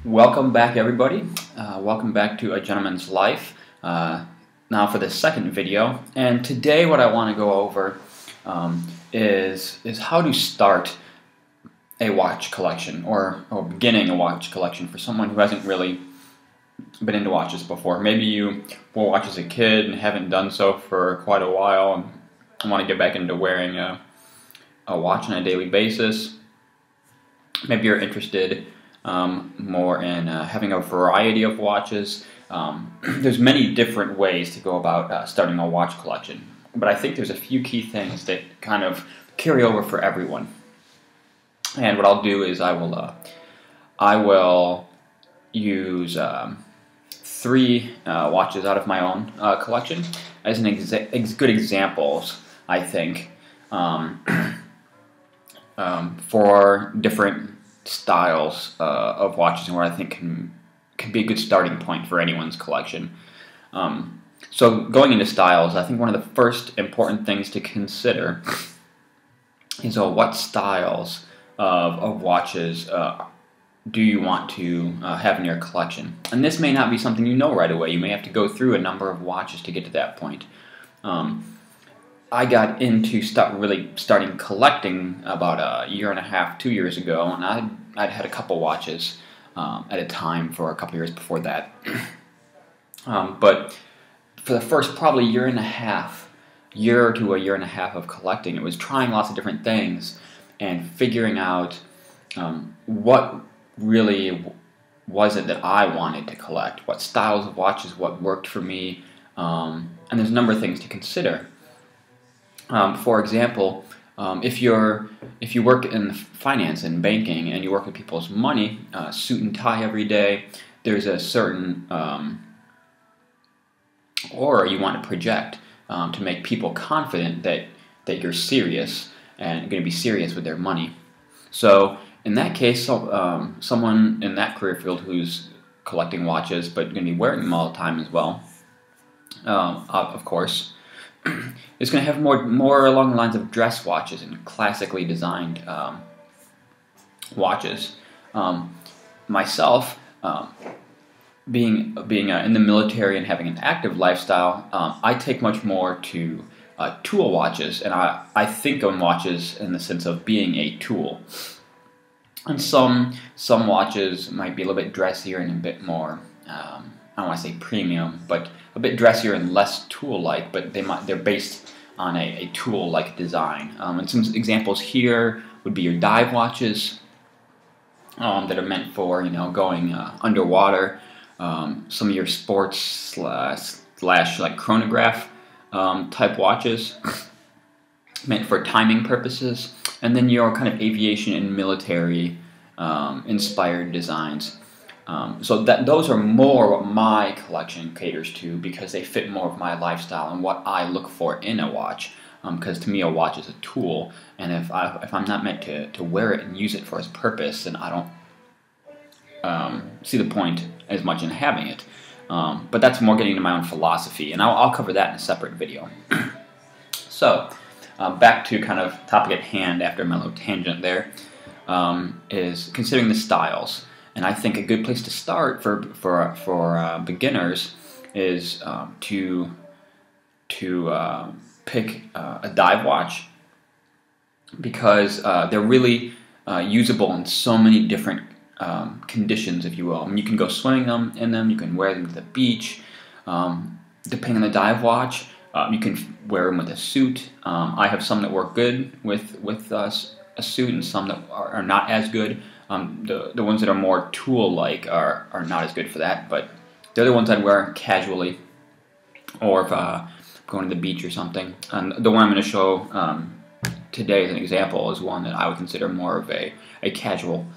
Welcome back, everybody. Welcome back to A Gentleman's Life. Now for the second video, and today what I want to go over is how to start a watch collection or beginning a watch collection for someone who hasn't really been into watches before. Maybe you wore watches as a kid and haven't done so for quite a while and want to get back into wearing a watch on a daily basis. Maybe you're interested more in having a variety of watches. There's many different ways to go about starting a watch collection, but I think there's a few key things that kind of carry over for everyone. And what I'll do is I will use three watches out of my own collection as good examples, I think, for different styles of watches, and where I think can be a good starting point for anyone's collection. So going into styles, I think one of the first important things to consider is what styles of watches do you want to have in your collection. And this may not be something you know right away. You may have to go through a number of watches to get to that point. I got into starting collecting about a year and a half, 2 years ago, and I'd had a couple watches at a time for a couple years before that. But for the first probably year to a year and a half of collecting, it was trying lots of different things and figuring out what really was it that I wanted to collect, what styles of watches, what worked for me, and there's a number of things to consider. For example, if you work in finance and banking and you work with people's money, suit and tie every day, there's a certain aura you want to project to make people confident that you're serious and going to be serious with their money. So in that case, someone in that career field who's collecting watches but going to be wearing them all the time as well, of course, is going to have more along the lines of dress watches and classically designed watches. Myself, being in the military and having an active lifestyle, I take much more to tool watches, and I think of watches in the sense of being a tool. And some watches might be a little bit dressier and a bit more, I don't want to say premium, but a bit dressier and less tool-like, but they're based on a tool-like design. And some examples here would be your dive watches that are meant for going underwater. Some of your sports slash like chronograph type watches meant for timing purposes, and then your kind of aviation and military inspired designs. So those are more what my collection caters to, because they fit more of my lifestyle and what I look for in a watch. Because to me, a watch is a tool, and if I'm not meant to wear it and use it for its purpose, then I don't see the point as much in having it. But that's more getting into my own philosophy, and I'll cover that in a separate video. So back to kind of topic at hand after my little tangent there, is considering the styles. And I think a good place to start for beginners is to pick a dive watch, because they're really usable in so many different conditions, if you will. I mean, you can go swimming in them, you can wear them to the beach. Depending on the dive watch, you can wear them with a suit. I have some that work good with a suit, and some that are not as good. The ones that are more tool-like are not as good for that, but the other ones I'd wear casually, or if going to the beach or something. And the one I'm going to show today as an example is one that I would consider more of a casual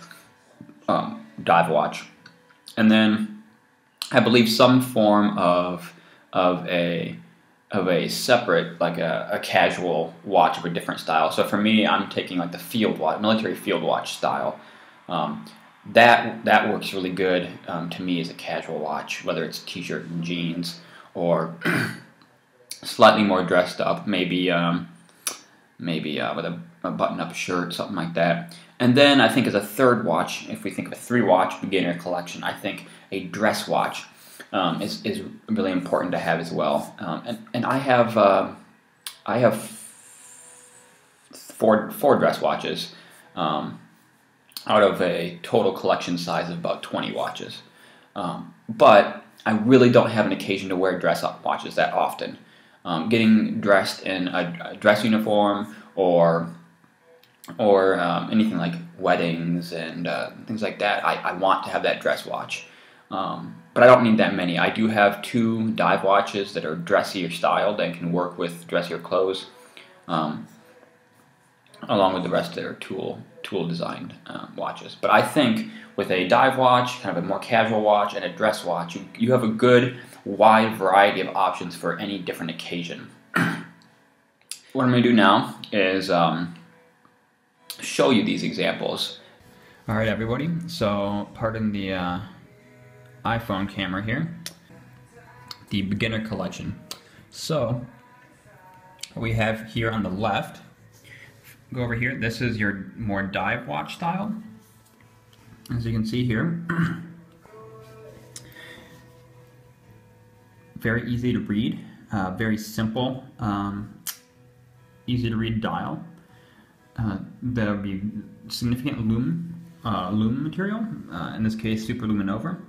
dive watch. And then I believe some form of a separate, like a casual watch of a different style. So for me, I'm taking like the field watch, military field watch style. That works really good to me as a casual watch, whether it's t-shirt and jeans or slightly more dressed up, maybe with a button-up shirt, something like that. And then I think as a third watch, if we think of a 3-watch beginner collection, I think a dress watch is really important to have as well. And I have four dress watches out of a total collection size of about 20 watches. But I really don't have an occasion to wear dress watches that often. Getting dressed in a dress uniform or anything like weddings and things like that, I want to have that dress watch. But I don't need that many. I do have 2 dive watches that are dressier styled and can work with dressier clothes, along with the rest that are tool designed watches. But I think with a dive watch, kind of a more casual watch, and a dress watch, you have a good wide variety of options for any different occasion. What I'm going to do now is show you these examples. Alright everybody, so pardon the iPhone camera here, the beginner collection. So we have here on the left, go over here, this is your more dive watch style. As you can see here, very easy to read, very simple, easy to read dial. There will be significant lumen material, in this case super luminova,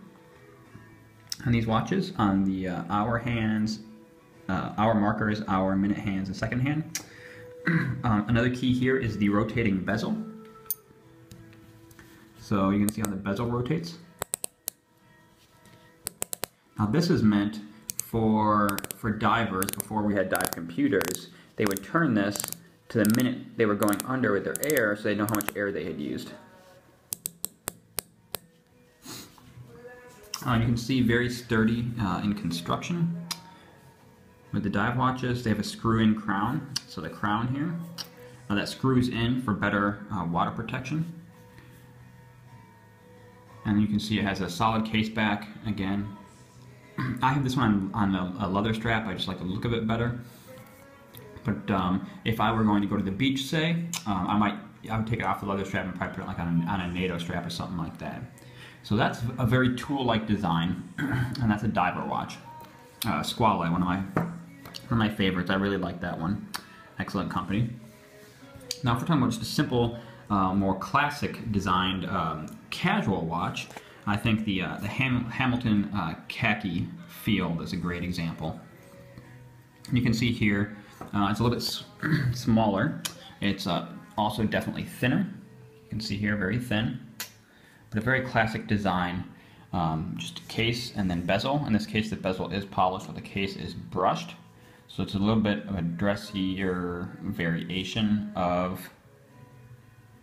on these watches, on the hour hands, hour markers, hour, minute hands, and second hand. Another key here is the rotating bezel. So you can see how the bezel rotates. Now this is meant for divers. Before we had dive computers, they would turn this to the minute they were going under with their air, so they know how much air they had used. You can see very sturdy in construction. With the dive watches, they have a screw-in crown. So the crown here, that screws in for better water protection. And you can see it has a solid case back again. I have this one on a leather strap. I just like the look of it better. But if I were going to go to the beach, say, I would take it off the leather strap and probably put it like on a NATO strap or something like that. So that's a very tool-like design, and that's a diver watch. Squale, one of my favorites. I really like that one. Excellent company. Now, if we're talking about just a simple, more classic designed casual watch, I think the Hamilton Khaki Field is a great example. You can see here it's a little bit smaller. It's also definitely thinner. You can see here, very thin, but a very classic design. Just a case and then bezel. In this case, the bezel is polished, but the case is brushed. So it's a little bit of a dressier variation of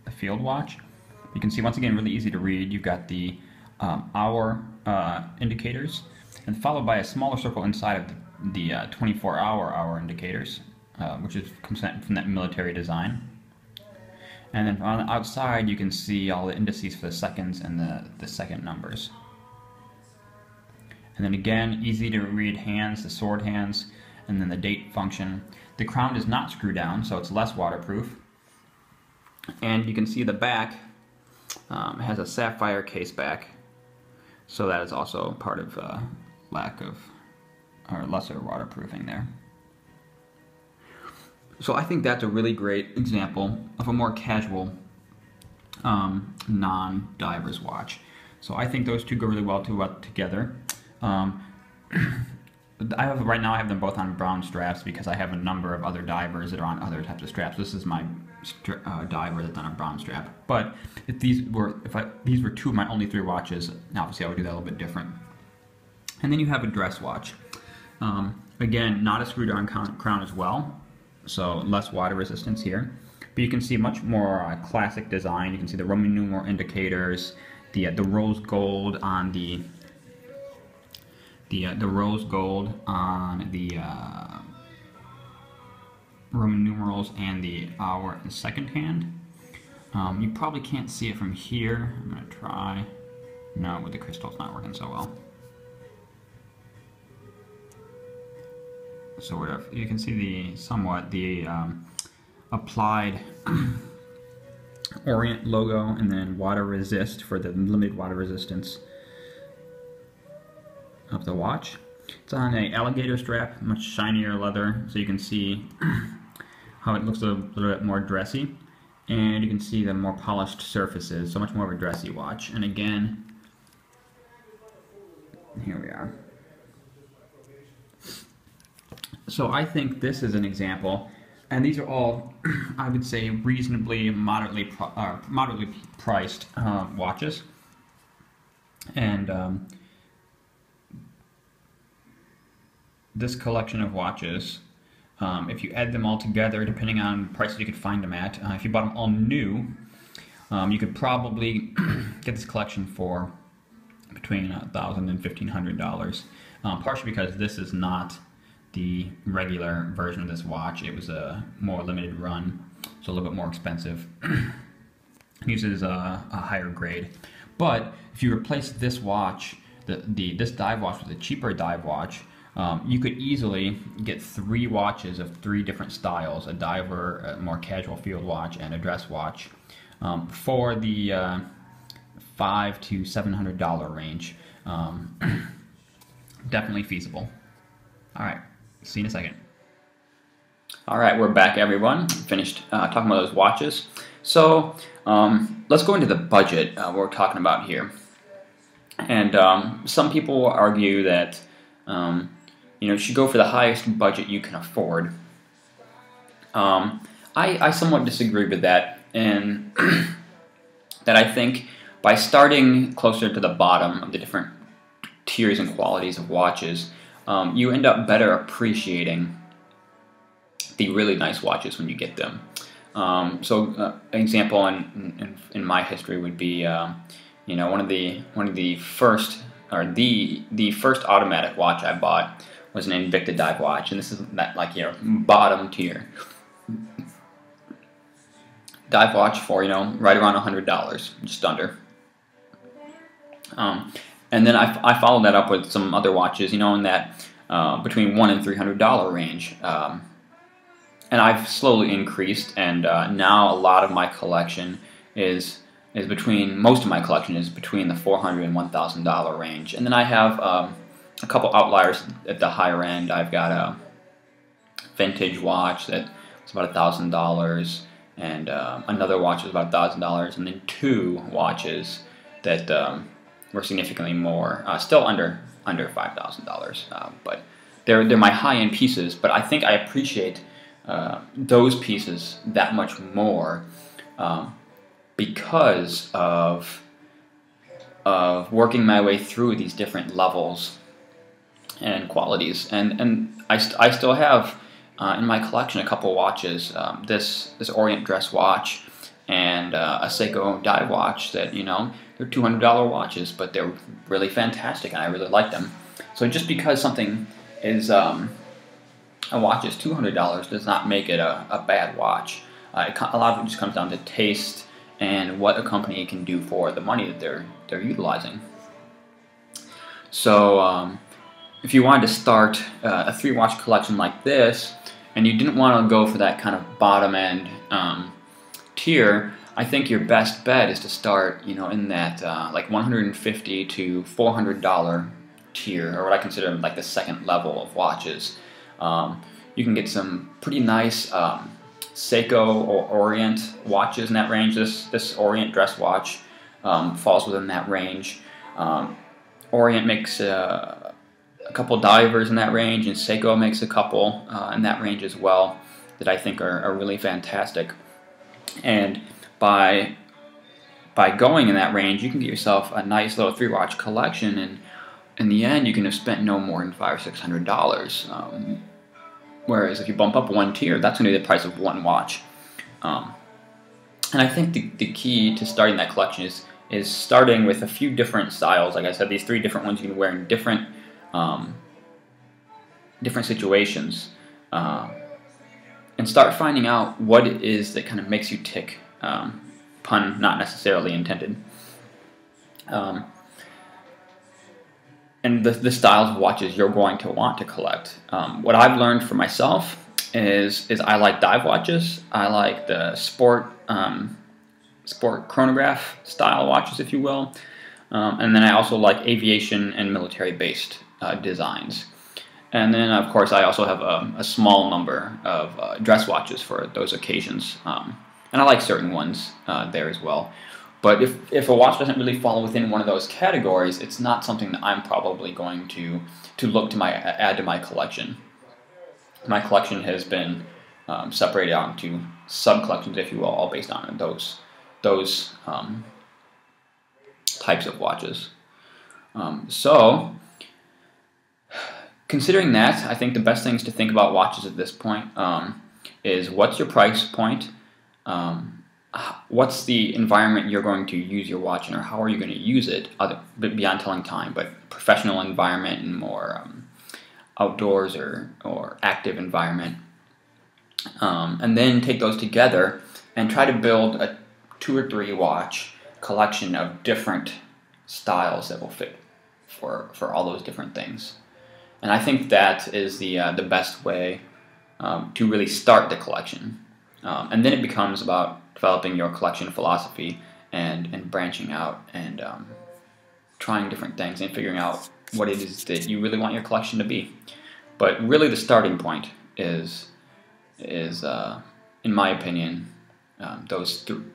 a field watch. You can see, once again, really easy to read. You've got the hour indicators, and followed by a smaller circle inside of the 24-hour indicators, which comes from that military design. And then on the outside, you can see all the indices for the seconds and the second numbers. And then again, easy to read hands, the sword hands, and then the date function. The crown does not screw down, so it's less waterproof. And you can see the back has a sapphire case back, so that is also part of lack of, or lesser waterproofing there. So I think that's a really great example of a more casual non-diver's watch. So I think those two go really well together. Right now I have them both on brown straps because I have a number of other divers that are on other types of straps. This is my diver that's on a brown strap. But if these were two of my only 3 watches, obviously I would do that a little bit different. And then you have a dress watch. Again, not a screw-down crown as well, so less water resistance here. But you can see much more classic design. You can see the Roman numeral indicators, the rose gold on the rose gold on the Roman numerals and the hour and second hand. You probably can't see it from here. I'm going to try. No, with the crystal it's not working so well. Sort of. You can see the applied Orient logo, and then water resist for the limited water resistance of the watch. It's on a alligator strap, much shinier leather, so you can see how it looks a little bit more dressy, and you can see the more polished surfaces, so much more of a dressy watch. And again, here we are. So I think this is an example, and these are all, I would say, reasonably moderately priced watches. And this collection of watches, if you add them all together, depending on prices you could find them at, if you bought them all new, you could probably get this collection for between $1,000 and $1,500. Partially because this is not the regular version of this watch. It was a more limited run, so a little bit more expensive. It uses a higher grade. But if you replace this watch, this dive watch with a cheaper dive watch, you could easily get 3 watches of 3 different styles: a diver, a more casual field watch, and a dress watch, for the $500 to $700 range. Definitely feasible. All right, see you in a second. All right, we're back, everyone. Finished talking about those watches. So let's go into the budget we're talking about here. And some people argue that you should go for the highest budget you can afford. I somewhat disagree with that, and that I think by starting closer to the bottom of the different tiers and qualities of watches, you end up better appreciating the really nice watches when you get them. An example in my history would be, one of the first, or the first automatic watch I bought was an Invicta dive watch, and this is that, like, bottom tier dive watch for right around $100, just under. And then I followed that up with some other watches, in that between $100 and $300 range. And I've slowly increased, and now a lot of my collection is between, most of my collection is between the $400 and $1,000 range. And then I have a couple outliers at the higher end. I've got a vintage watch that's about $1,000, and another watch is about $1,000, and then 2 watches that were significantly more, still under $5,000. But they're my high-end pieces. But I think I appreciate those pieces that much more because of working my way through these different levels and qualities. And I still have in my collection a couple watches, this Orient dress watch and a Seiko dive watch that, they're $200 watches, but they're really fantastic, and I really like them. So just because something is a watch is $200 does not make it a bad watch. A lot of it just comes down to taste and what a company can do for the money that they're utilizing. So if you wanted to start a 3-watch collection like this, and you didn't want to go for that kind of bottom end tier, I think your best bet is to start, in that like $150 to $400 tier, or what I consider like the second level of watches. You can get some pretty nice Seiko or Orient watches in that range. This Orient dress watch falls within that range. Orient makes a couple divers in that range, and Seiko makes a couple in that range as well that I think are really fantastic. And by going in that range, you can get yourself a nice little 3-watch collection, and in the end, you can have spent no more than $500 or $600. Whereas if you bump up 1 tier, that's going to be the price of 1 watch. And I think the key to starting that collection is starting with a few different styles. Like I said, these 3 different ones you can wear in different situations, and start finding out what it is that kind of makes you tick. Pun not necessarily intended. And the styles of watches you're going to want to collect. What I've learned for myself is I like dive watches. I like the sport sport chronograph style watches, if you will. And then I also like aviation and military-based designs. And then, of course, I also have a small number of dress watches for those occasions. And I like certain ones there as well. But if a watch doesn't really fall within one of those categories, it's not something that I'm probably going to look to add to my collection. My collection has been separated out into sub-collections, if you will, all based on those types of watches. So, considering that, I think the best things to think about watches at this point is what's your price point, what's the environment you're going to use your watch in, or how are you going to use it, beyond telling time, but professional environment and more outdoors or active environment. And then take those together and try to build a 2 or 3 watch collection of different styles that will fit for all those different things. And I think that is the best way to really start the collection. And then it becomes about developing your collection philosophy and branching out and trying different things and figuring out what it is that you really want your collection to be. But really the starting point is in my opinion,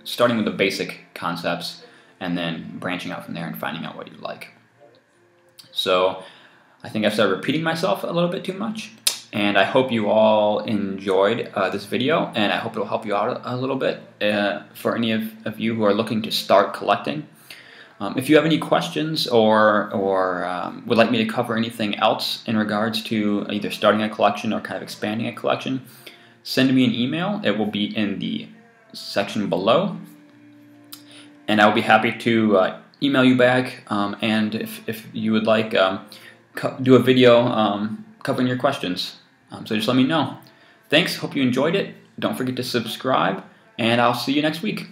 starting with the basic concepts and then branching out from there and finding out what you like. So I think I've started repeating myself a little bit too much, and I hope you all enjoyed this video, and I hope it will help you out a little bit for any of you who are looking to start collecting. If you have any questions or would like me to cover anything else in regards to either starting a collection or kind of expanding a collection, send me an email. It will be in the section below, and I will be happy to email you back, and if you would like do a video covering your questions. So just let me know. Thanks, hope you enjoyed it. Don't forget to subscribe, and I'll see you next week.